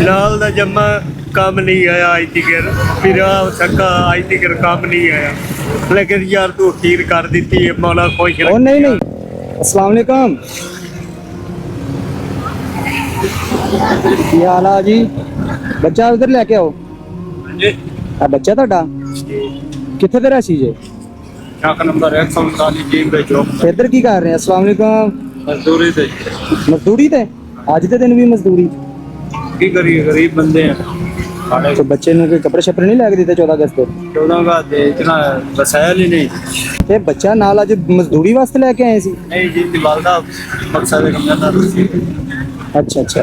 लाल दा जम्मा काम नहीं आया आज तक, फिर सक्का आज तक काम नहीं आया। लेकिन यार तू खीर कर दी है, मौला खुश ओ नहीं नहीं, अस्सलाम वालेकुम, ਕੀ ਹਾਲ ਆ ਜੀ? ਬੱਚਾ ਉਧਰ ਲੈ ਕੇ ਆਓ। ਆ ਬੱਚਾ ਤੁਹਾਡਾ ਕਿੱਥੇ ਤੇ ਰਹਿਸੀ ਜੇ? शाखा नंबर 139 टीम पे जॉब ਇੱਧਰ ਕੀ ਕਰ ਰਹੇ ਆ? अस्सलाम वालेकुम। मजदूरी से ਮਜ਼ਦੂਰੀ ਤੇ ਅੱਜ ਦੇ ਦਿਨ ਵੀ ਮਜ਼ਦੂਰੀ? की करिए, गरीब बंदे हैं। ਤੇ ਬੱਚੇ ਨੂੰ ਕੋਈ ਕੱਪੜੇ ਛੱਪੜੇ ਨਹੀਂ ਲੈ ਕੇ ਦਿੱਤੇ 14 अगस्त ਤੇ? 14 का दे इतना वसायल ही नहीं। ਤੇ ਬੱਚਾ ਨਾਲ ਅੱਜ ਮਜ਼ਦੂਰੀ ਵਾਸਤੇ ਲੈ ਕੇ ਆਏ ਸੀ? नहीं जी, दिवालदा मकसद कम जाता है। ਅੱਛਾ ਅੱਛਾ,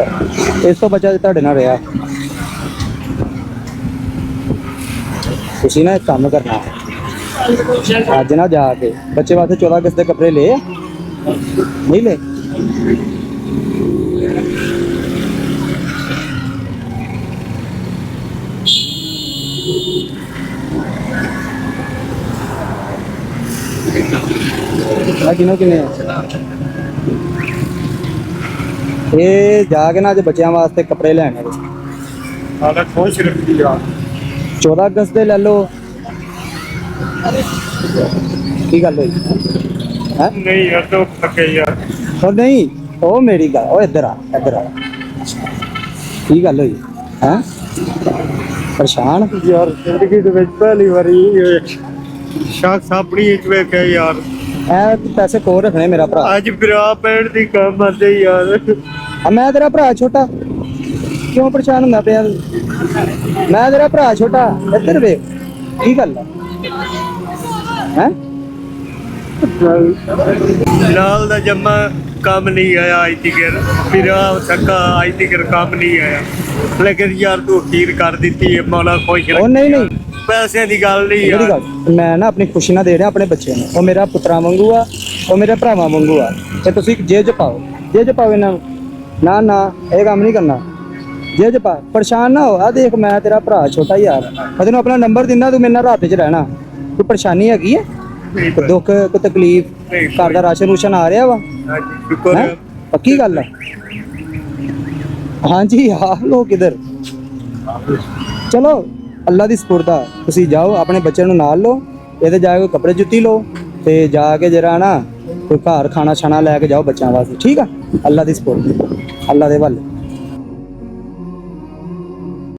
ਇਸ ਤੋਂ ਬੱਚਾ ਤੁਹਾਡੇ ਨਾਲ ਰਿਹਾ। ਤੁਸੀਂ ਨਾ ਇੱਕ ਕੰਮ ਕਰਨਾ, ਅੱਜ ਨਾ ਜਾ ਕੇ ਬੱਚੇ ਵਾਸਤੇ 14 अगस्त ਦੇ ਕੱਪੜੇ ਲੈ ਨਹੀਂ ਲੈ? ਕਿਨੋ ਕਿਨੇ ਇਹ ਜਾ ਕੇ ਨਾ ਅੱਜ ਬੱਚਿਆਂ ਵਾਸਤੇ ਕੱਪੜੇ ਲੈਣੇ ਨੇ। हालत खुश रखती यार। 14 अगस्त ਦੇ ਲੈ ਲਓ। ਕੀ ਗੱਲ ਹੋਈ ਹੈ? नहीं यार तो थके यार। ਉਹ ਨਹੀਂ, ਉਹ ਮੇਰੀ ਗੱਲ, ਉਹ ਇੱਧਰ ਆ, ਇੱਧਰ ਆ। ਕੀ ਗੱਲ ਹੋਈ ਹੈ? ਪਰੇਸ਼ਾਨ? यार जिंदगी ਦੇ ਵਿੱਚ ਪਹਿਲੀ ਵਾਰੀ ਸ਼ਖਸ ਆਪਣੀ ਵਿੱਚ ਵੇਖਿਆ ਯਾਰ। ਐ ਪੈਸੇ ਕੋਲ ਰੱਖਣੇ ਮੇਰਾ ਭਰਾ। ਅੱਜ ਭਰਾ ਪੈਣ ਦੀ ਕੰਮ ਆਂਦੇ ਯਾਰ। ਆ ਮੈਂ ਤੇਰਾ ਭਰਾ ਛੋਟਾ, ਕਿਉਂ ਪਰੇਸ਼ਾਨ ਹੁੰਦਾ ਪਿਆ? ਮੈਂ ਤੇਰਾ ਭਰਾ ਛੋਟਾ, ਇੱਧਰ ਵੇਖ। ਕੀ ਗੱਲ ਹੈ? लाल दा जम्मा काम नहीं आया आज तक, फिर सक्का आज तक काम नहीं आया। लेकिन यार तू खीर कर दी है, मौला खुश ਉਹ ਨਹੀਂ ਨਹੀਂ, पैसे की गल नहीं ਮੇਰੀ यार। ਗੱਲ, ਮੈਂ ਨਾ ਆਪਣੀ ਖੁਸ਼ੀ ਨਾਲ ਦੇ ਰਿਹਾ ਆਪਣੇ ਬੱਚੇ ਨੂੰ। ਉਹ ਮੇਰਾ ਪੁੱਤਰਾ ਵਾਂਗੂ ਆ, ਉਹ ਮੇਰੇ ਭਰਾਵਾਂ ਵਾਂਗੂ ਆ। ਤੇ ਤੁਸੀਂ ਜੇਬ 'ਚ ਪਾਓ, ਜੇਬ 'ਚ ਪਾਓ ਇਹਨਾਂ ਨੂੰ। ਨਾ ਨਾ, ਇਹ ਕੰਮ ਨਹੀਂ ਕਰਨਾ। ਜੇਬ 'ਚ ਪਾ, ਪਰੇਸ਼ਾਨ ਨਾ ਹੋ। ਆ ਦੇਖ, ਮੈਂ ਤੇਰਾ ਭਰਾ ਛੋਟਾ ਯਾਰ, ਮੈਂ ਤੈਨੂੰ ਆਪਣਾ ਨੰਬਰ ਦਿੰਦਾ, ਤੂੰ ਮੇਰੇ ਨਾਲ ਰਾਤ 'ਚ ਰਹਿਣਾ। ਕੋਈ ਪਰੇਸ਼ਾਨੀ ਹੈਗੀ ਹੈ? ਕੋਈ ਦੁੱਖ, ਕੋਈ ਤਕਲੀਫ? ਘਰ ਦਾ ਰਾਸ਼ਨ ਰੂਸ਼ਨ ਆ ਰਿਹਾ ਵਾ? शुक्र ਹੈਂ? ਪੱਕੀ ਗੱਲ ਹੈ? ਹਾਂਜੀ, ਆ ਲੋ ਕਿਧਰ। ਚਲੋ ਅੱਲਾ ਦੀ ਸਪੁਰਦ ਆ। ਤੁਸੀਂ ਜਾਓ, ਆਪਣੇ ਬੱਚੇ ਨੂੰ ਨਾਲ ਲਓ, ਇਹਦੇ ਜਾ ਕੇ ਕੱਪੜੇ ਜੁੱਤੀ ਲਓ, ਤੇ ਜਾ ਕੇ ਜਰਾ ਨਾ ਕੋਈ ਘਰ ਖਾਣਾ ਛਾਣਾ ਲੈ ਕੇ ਜਾਓ ਬੱਚਿਆਂ ਵਾਸਤੇ। ਠੀਕ ਆ? ਅੱਲਾ ਦੀ ਸਪੁਰਦ, ਅੱਲਾ ਦੇ ਵੱਲ।